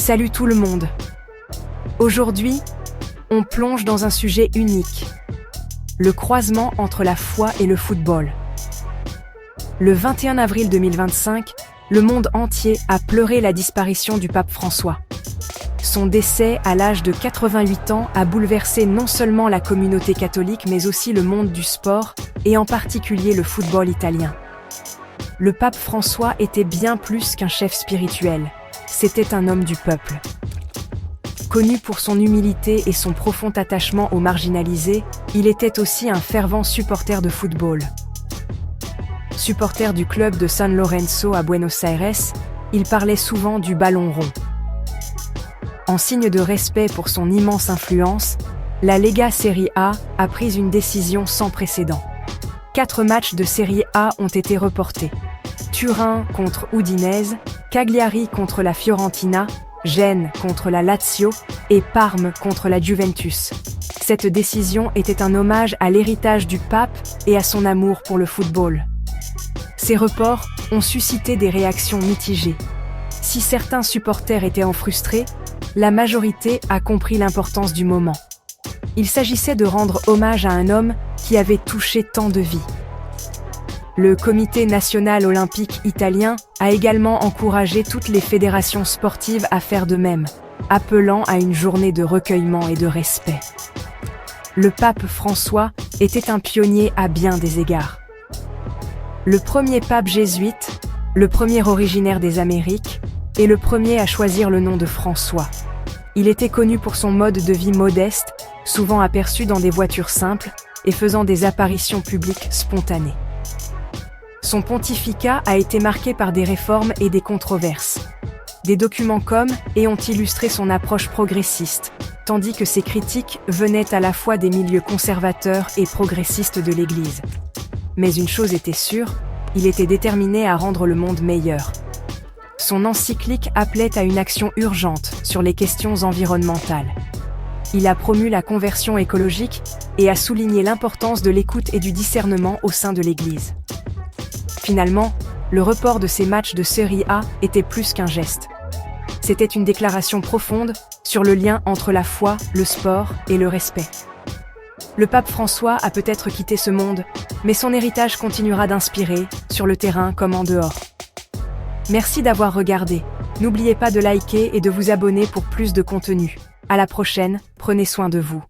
Salut tout le monde. Aujourd'hui, on plonge dans un sujet unique. Le croisement entre la foi et le football. Le 21 avril 2025, le monde entier a pleuré la disparition du pape François. Son décès à l'âge de 88 ans a bouleversé non seulement la communauté catholique mais aussi le monde du sport et en particulier le football italien. Le pape François était bien plus qu'un chef spirituel, c'était un homme du peuple. Connu pour son humilité et son profond attachement aux marginalisés, il était aussi un fervent supporter de football. Supporter du club de San Lorenzo à Buenos Aires, il parlait souvent du ballon rond. En signe de respect pour son immense influence, la Lega Serie A a pris une décision sans précédent. 4 matchs de Serie A ont été reportés. Turin contre Udinese, Cagliari contre la Fiorentina, Gênes contre la Lazio et Parme contre la Juventus. Cette décision était un hommage à l'héritage du pape et à son amour pour le football. Ces reports ont suscité des réactions mitigées. Si certains supporters étaient frustrés, la majorité a compris l'importance du moment. Il s'agissait de rendre hommage à un homme qui avait touché tant de vies. Le Comité national olympique italien a également encouragé toutes les fédérations sportives à faire de même, appelant à une journée de recueillement et de respect. Le pape François était un pionnier à bien des égards. Le premier pape jésuite, le premier originaire des Amériques, et le premier à choisir le nom de François. Il était connu pour son mode de vie modeste, souvent aperçu dans des voitures simples et faisant des apparitions publiques spontanées. Son pontificat a été marqué par des réformes et des controverses. Des documents comme et ont illustré son approche progressiste, tandis que ses critiques venaient à la fois des milieux conservateurs et progressistes de l'Église. Mais une chose était sûre, il était déterminé à rendre le monde meilleur. Son encyclique appelait à une action urgente sur les questions environnementales. Il a promu la conversion écologique et a souligné l'importance de l'écoute et du discernement au sein de l'Église. Finalement, le report de ces matchs de Serie A était plus qu'un geste. C'était une déclaration profonde sur le lien entre la foi, le sport et le respect. Le pape François a peut-être quitté ce monde, mais son héritage continuera d'inspirer, sur le terrain comme en dehors. Merci d'avoir regardé. N'oubliez pas de liker et de vous abonner pour plus de contenu. À la prochaine, prenez soin de vous.